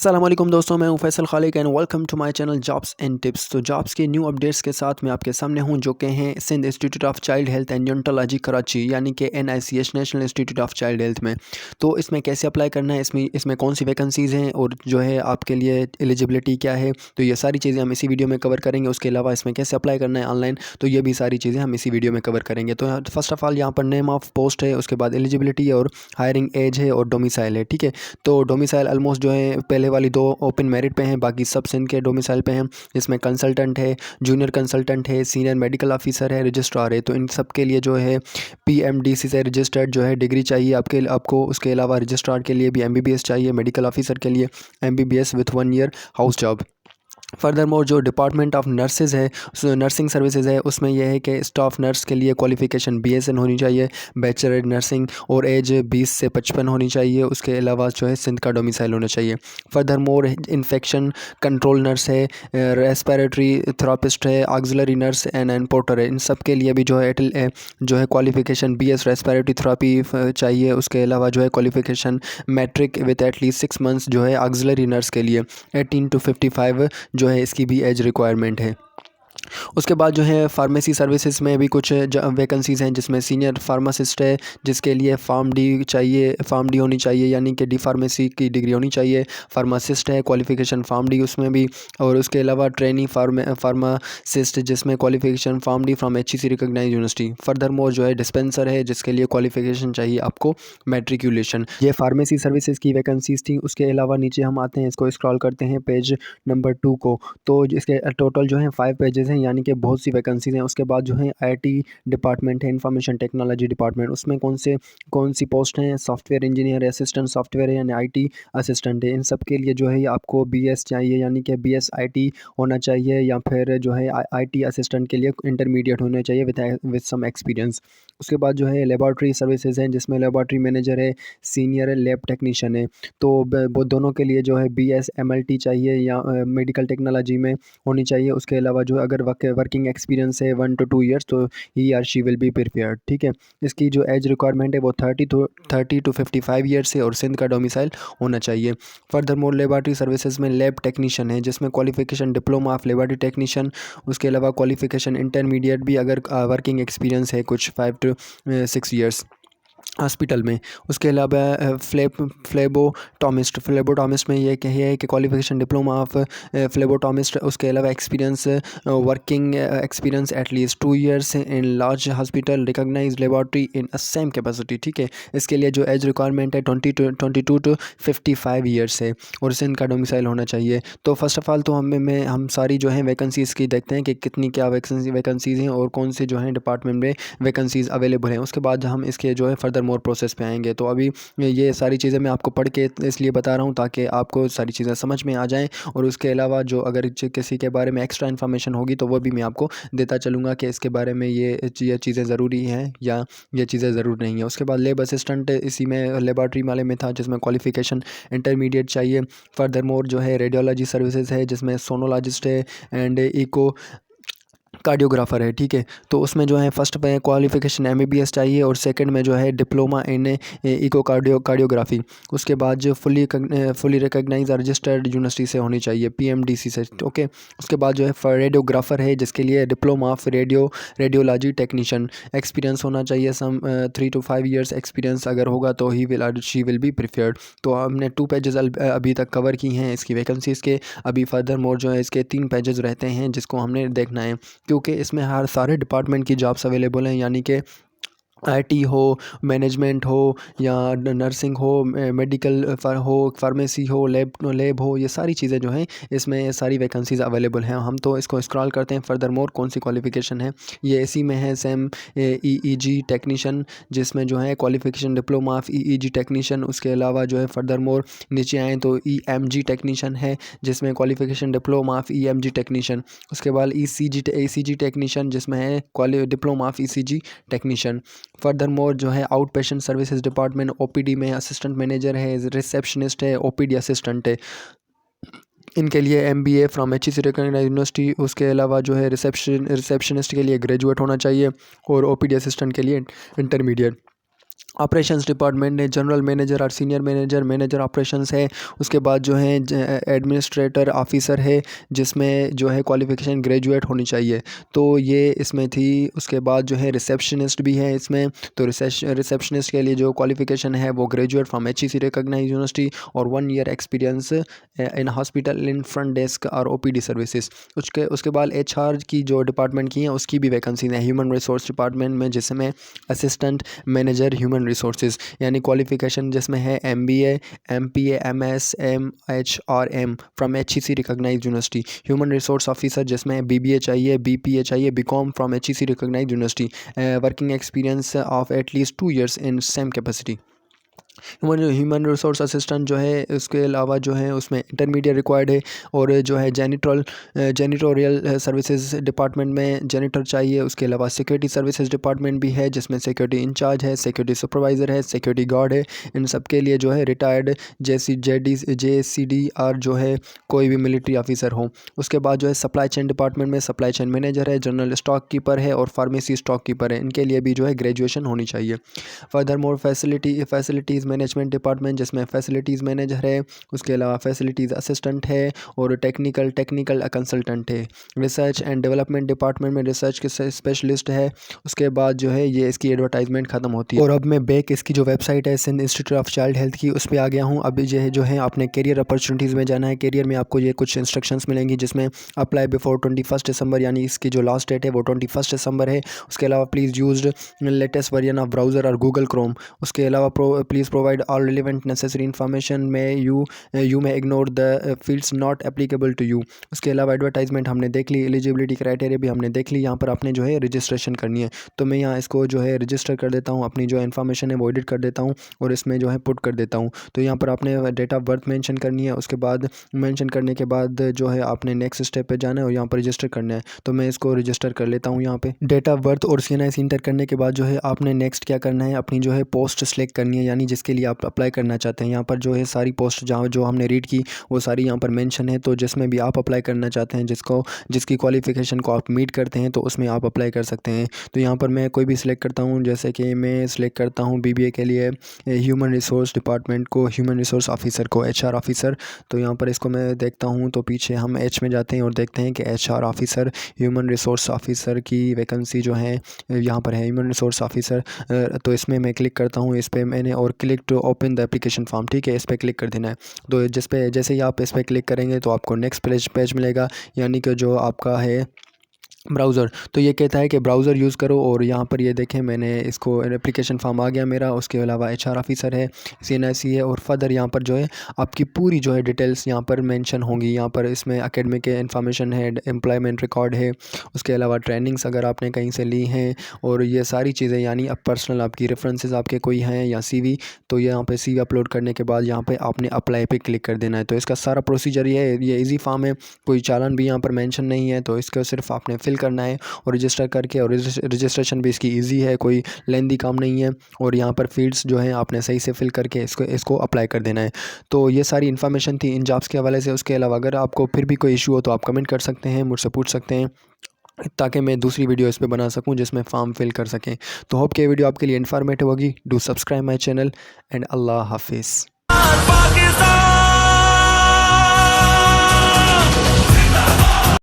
अस्सलामुअलैकुम दोस्तों, मैं हूं Faisal Khaliq and welcome to my channel jobs and tips. तो जॉब्स के न्यू अपडेट्स के साथ मैं आपके सामने हूं, जो कि हैं Sindh institute of child health and neurology Karachi, यानी कि NICH national institute of child health में। तो इसमें कैसे अप्लाई करना है, इसमें कौन सी वैकेंसीज़ हैं और जो है आपके लिए एलिजिबिलिटी क्या है, तो ये सारी चीज़ें हम इसी वीडियो में कवर करेंगे। उसके अलावा इसमें कैसे अप्लाई करना है ऑनलाइन, तो ये भी सारी चीज़ें हम इसी वीडियो में कवर करेंगे। तो फर्स्ट ऑफ ऑल यहाँ पर नेम ऑफ पोस्ट है, उसके बाद एलिजिबिलिटी और हायरिंग एज है और डोमिसाइल है। ठीक है, तो डोमिसाइल ऑलमोस्ट जो है पहले वाली दो ओपन मेरिट पे हैं, बाकी सब सिंध के डोमिसाइल पे हैं। इसमें कंसल्टेंट है, जूनियर कंसल्टेंट है, सीनियर मेडिकल ऑफिसर है, रजिस्ट्रार है। तो इन सब के लिए जो है PMDC से रजिस्टर्ड जो है डिग्री चाहिए आपको। उसके अलावा रजिस्ट्रार के लिए भी MBBS चाहिए, मेडिकल ऑफिसर के लिए MBBS with 1 year house job. Further more जो डिपार्टमेंट ऑफ नर्सेज़ है, नर्सिंग सर्विसेज है, उसमें यह है कि स्टाफ नर्स के लिए क्वालिफ़िकेशन BSN होनी चाहिए, बैचलर नर्सिंग, और एज 20 से 55 होनी चाहिए। उसके अलावा जो है सिंध का डोमिसाइल होना चाहिए। Further more infection control nurse है, रेस्पिरेटरी थेरापिस्ट है, ऑक्सिलरी नर्स एंड पोर्टर है। इन सब के लिए भी जो है क्वालिफ़िकेशन BS रेस्पिरेटरी थेरापी चाहिए। उसके अलावा जो है qualification matric with at least 6 months जो है ऑक्सिलरी नर्स के लिए। 18 to 55 जो है इसकी भी एज रिक्वायरमेंट है। उसके बाद जो है फार्मेसी सर्विसेज में भी कुछ वैकेंसीज़ हैं, जिसमें सीनियर फार्मासिस्ट है, जिसके लिए फार्म डी होनी चाहिए, यानी कि डी फार्मेसी की डिग्री होनी चाहिए। फार्मासिस्ट है, क्वालिफ़िकेशन फार्म डी उसमें भी। और उसके अलावा ट्रेनी फार्मासिस्ट, जिसमें qualification pharm D from HEC recognise university. Furthermore जो है डिस्पेंसर है, जिसके लिए क्वालिफ़िकेशन चाहिए आपको मैट्रिकुलेशन। ये फार्मेसी सर्विसेज की वैकेंसीज़ थी। उसके अलावा नीचे हम आते हैं, इसको स्क्रॉल करते हैं पेज नंबर 2 को, तो इसके टोटल जो है 5 पेजेस हैं, यानी कि बहुत सी वैकेंसीज़ हैं। उसके बाद जो है IT डिपार्टमेंट है, इंफॉर्मेशन टेक्नोलॉजी डिपार्टमेंट, उसमें कौन सी पोस्ट हैं, सॉफ्टवेयर इंजीनियर, असिस्टेंट सॉफ्टवेयर है, यानी IT असिस्टेंट है। इन सब के लिए जो है आपको BS चाहिए, यानी कि BS IT होना चाहिए, या फिर जो है IT असिस्टेंट के लिए इंटरमीडिएट होना चाहिए विद सम एक्सपीरियंस। उसके बाद जो है लेबॉर्ट्री सर्विसेज हैं, जिसमें लेबॉर्ट्री मैनेजर है, सीनियर लैब टेक्नीशियन है। तो वो दोनों के लिए जो है BS MLT चाहिए, या मेडिकल टेक्नोलॉजी में होनी चाहिए। उसके अलावा जो अगर वर्किंग एक्सपीरियंस है 1 to 2 ईयर्स, तो he or she will be prepared. ठीक है, इसकी जो एज रिक्वायरमेंट है वो 30 to 55 ईयर्स है, और सिंध का डोमिसाइल होना चाहिए। फर्दर मोर लेबॉर्ट्री सर्विसेज में लैब टेक्नीशियन है, जिसमें qualification diploma of laboratory technician. उसके अलावा क्वालिफिकेशन इंटरमीडिएट भी, अगर वर्किंग एक्सपीरियंस है कुछ 5 to 6 ईयर्स हॉस्पिटल में। उसके अलावा फ्लेबोटॉमिस्ट में ये है कि क्वालिफिकेशन डिप्लोमा ऑफ फ्लेबोटॉमिस्ट। उसके अलावा experience, working experience at least 2 years in large hospital recognise laboratory in a same capacity. ठीक है, इसके लिए जो एज रिक्वायरमेंट है 22 to 55 ईयर्स है, और सिंध का डोमिसाइल होना चाहिए। तो फर्स्ट ऑफ ऑल तो हम सारी जो है वैकेंसीज़ की देखते हैं कि कितनी क्या वैकेंसीज़ हैं और कौन से जो हैं डिपार्टमेंट में वैकेंसीज़ अवेलेबल हैं। उसके बाद हम इसके जो है फर्दर मोर प्रोसेस पे आएंगे। तो अभी ये सारी चीज़ें मैं आपको पढ़ के इसलिए बता रहा हूँ ताकि आपको सारी चीज़ें समझ में आ जाएं, और उसके अलावा जो अगर किसी के बारे में एक्स्ट्रा इन्फॉर्मेशन होगी तो वो भी मैं आपको देता चलूँगा कि इसके बारे में ये चीज़ें ज़रूरी हैं या ये चीज़ें ज़रूर नहीं है। उसके बाद लेब असिस्टेंट इसी में लेबॉर्ट्री वाले में था, जिसमें क्वालिफिकेशन इंटरमीडिएट चाहिए। फर्दर मोर जो है रेडियोलॉजी सर्विसेज है, जिसमें सोनोलॉजिस्ट है एंड इको कार्डियोग्राफर है। ठीक है, तो उसमें जो है फर्स्ट पे क्वालिफिकेशन MBBS चाहिए, और सेकंड में जो है डिप्लोमा इन इको कार्डियोग्राफी। उसके बाद जो फुली रिकॉग्नाइज रजिस्टर्ड यूनिवर्सिटी से होनी चाहिए, PMDC से। ओके, उसके बाद जो है रेडियोग्राफर है, जिसके लिए diploma of radiology technician experience होना चाहिए। 3 to 5 ईयर्स एक्सपीरियंस अगर होगा तो शी विल बी प्रिफर्ड। तो हमने 2 पेजेस अभी तक कवर की हैं इसकी वैकेंसीज़ के। अभी फर्दर मोर जो है इसके 3 पेजेस रहते हैं, जिसको हमने देखना है, क्योंकि इसमें हर सारे डिपार्टमेंट की जॉब्स अवेलेबल हैं, यानी कि IT हो, मैनेजमेंट हो, या नर्सिंग हो, मेडिकल हो, फार्मेसी हो, लैब हो, ये सारी चीज़ें जो हैं इसमें सारी वैकेंसीज़ अवेलेबल हैं। हम तो इसको स्क्रॉल करते हैं। फर्दर मोर कौन सी क्वालिफ़िकेशन है, ये इसी में है सेम EEG टेक्नीशियन, जिसमें जो है qualification diploma of EEG technician. उसके अलावा जो है फर्दर मोर नीचे आएँ तो EMG टेक्नीशियन है, जिसमें qualification diploma of EMG technician. उसके बाद ECG टेक्नीशियन, जिसमें है diploma of ECG technician. Furthermore जो है out patient services department OPD में असिस्टेंट मैनेजर है, रिसेप्शनिस्ट है, OPD असिस्टेंट है। इनके लिए MBA from HEC recognised university. उसके अलावा जो है रिसेप्शनिस्ट के लिए ग्रेजुएट होना चाहिए, और OPD असिस्टेंट के लिए इंटरमीडिएट। ऑपरेशंस डिपार्टमेंट है, जनरल मैनेजर और सीनियर मैनेजर, मैनेजर ऑपरेशंस है। उसके बाद जो है एडमिनिस्ट्रेटर ऑफिसर है, जिसमें जो है क्वालिफ़िकेशन ग्रेजुएट होनी चाहिए, तो ये इसमें थी। उसके बाद जो है रिसेप्शनिस्ट भी है इसमें, तो रिसेप्शनिस्ट के लिए जो क्वालिफ़िकेशन है वो graduate from HEC recognised university और 1 year experience in hospital in front desk और OPD सर्विसेज। उसके बाद HR की जो डिपार्टमेंट की हैं उसकी भी वैकेंसी है ह्यूमन रिसोर्स डिपार्टमेंट में, जिसमें असिस्टेंट मैनेजर ह्यूमन रिसोर्सेज यानी क्वालिफ़िकेशन जिसमें है MBA, MPA, MS, MHRM from HEC recognised university. Human resource officer जिसमें BBA चाहिए, BPA चाहिए, BCom from HEC recognised university, working experience of at least 2 years in same capacity. Human resource assistant जो है उसके अलावा जो है उसमें इंटरमीडिएट रिक्वायर्ड है, और जो है जेनिटोरियल सर्विसेज डिपार्टमेंट में जेनिटर चाहिए। उसके अलावा सिक्योरिटी सर्विसेज डिपार्टमेंट भी है, जिसमें सिक्योरिटी इंचार्ज है, सिक्योरिटी सुपरवाइज़र है, सिक्योरिटी गार्ड है। इन सब के लिए जो है रिटायर्ड JCD जो है कोई भी मिलिट्री ऑफिसर हो। उसके बाद जो है सप्लाई चेन डिपार्टमेंट में सप्लाई चेन मैनेजर है, जनरल स्टॉक कीपर है और फार्मेसी स्टॉक कीपर है। इनके लिए भी जो है ग्रेजुएशन होनी चाहिए। Further more facilities management department जिसमें फैसिलिटीज़ मैनेजर है, उसके अलावा फैसिलिटीज़ असिस्टेंट है और टेक्निकल कंसल्टेंट है। रिसर्च एंड डेवलपमेंट डिपार्टमेंट में रिसर्च के स्पेशलिस्ट है। उसके बाद जो है ये इसकी एडवर्टाइजमेंट ख़त्म होती है। और अब मैं बैक इसकी जो वेबसाइट है Sindh institute of child health की, उस पर आ गया हूँ। अभी जो है आपने करियर अपॉर्चुनिटीज़ में जाना है। करियर में आपको ये कुछ इंस्ट्रक्शंस मिलेंगी, जिसमें अप्लाई बिफोर 21 दिसंबर, यानी इसकी जो लास्ट डेट है वो 21 दिसंबर है। उसके अलावा please used latest version of browser और गूगल क्रोम। उसके अलावा please provide all relevant necessary information may you may ignore the fields not applicable to you. उसके अलावा एडवर्टाइजमेंट हमने देख ली, एलिजिबिलिटी क्राइटेरिया भी हमने देख ली। यहाँ पर आपने जो है रजिस्ट्रेशन करनी है, तो मैं यहाँ इसको जो है रजिस्टर कर देता हूँ, अपनी जो इन्फॉर्मेशन है वो एडिट कर देता हूँ और इसमें जो है पुट कर देता हूँ। तो यहाँ पर आपने डेट ऑफ बर्थ मेंशन करनी है। उसके बाद मेंशन करने के बाद जो है आपने नेक्स्ट स्टेप पे जाना है और यहाँ पर रजिस्टर करना है, तो मैं इसको रजिस्टर कर लेता हूँ। यहाँ पे डेट ऑफ बर्थ और CNIC इंटर करने के बाद जो है आपने नेक्स्ट क्या करना है, अपनी जो है पोस्ट सेलेक्ट करनी है, यानी जिसके लिए आप अप्लाई करना चाहते हैं। यहाँ पर जो है सारी पोस्ट जहाँ जो हमने रीड की वो सारी यहाँ पर मेंशन है, तो जिसमें भी आप अप्लाई करना चाहते हैं, जिसकी क्वालिफ़िकेशन को आप मीट करते हैं, तो उसमें आप अप्लाई कर सकते हैं। तो यहाँ पर मैं कोई भी सिलेक्ट करता हूँ, जैसे कि मैं सिलेक्ट करता हूँ BBA के लिए ह्यूमन रिसोर्स डिपार्टमेंट को, ह्यूमन रिसोर्स ऑफिसर को, HR ऑफिसर। तो यहाँ पर इसको मैं देखता हूँ, तो पीछे हम H में जाते हैं और देखते हैं कि HR officer, human resource officer की वैकेंसी जो है यहाँ पर है, ह्यूमन रिसोर्स ऑफिसर। तो इसमें मैं क्लिक करता हूँ, इस पर मैंने और click to open the application form, ठीक है, इस पर क्लिक कर देना है। तो जैसे ही आप इस पर क्लिक करेंगे तो आपको नेक्स्ट पेज मिलेगा, यानी कि जो आपका है ब्राउज़र। तो ये कहता है कि ब्राउज़र यूज़ करो, और यहाँ पर ये देखें मैंने इसको एप्लीकेशन फॉर्म आ गया मेरा। उसके अलावा HR ऑफिसर है, CNIC है, और फर्दर यहाँ पर जो है आपकी पूरी जो है डिटेल्स यहाँ पर मेंशन होंगी। यहाँ पर इसमें एकेडमिक इन्फॉर्मेशन है, एम्प्लॉयमेंट रिकॉर्ड है, उसके अलावा ट्रेनिंग्स अगर आपने कहीं से ली हैं, और ये सारी चीज़ें, यानी अब पर्सनल आपकी रेफरेंसेस आपके कोई हैं या CV, तो यहाँ पे CV अपलोड करने के बाद यहाँ पे आपने अप्लाई पे क्लिक कर देना है। तो इसका सारा प्रोसीजर ये ईजी फॉर्म है, कोई चालान भी यहाँ पर मेंशन नहीं है, तो इसको सिर्फ आपने फिल करना है और रजिस्टर करके, और रजिस्ट्रेशन भी इसकी इजी है, कोई लेंदी काम नहीं है। और यहाँ पर फील्ड्स जो है आपने सही से फिल करके इसको अप्लाई कर देना है। तो ये सारी इन्फॉर्मेशन थी इन जॉब्स के हवाले से। उसके अलावा अगर आपको फिर भी कोई इशू हो तो आप कमेंट कर सकते हैं, मुझसे पूछ सकते हैं, ताकि मैं दूसरी वीडियो इस पे बना सकूं जिसमें फॉर्म फिल कर सकें। तो होप कि ये वीडियो आपके लिए इन्फॉर्मेटिव होगी। Do subscribe my channel and अल्लाह हाफिज़।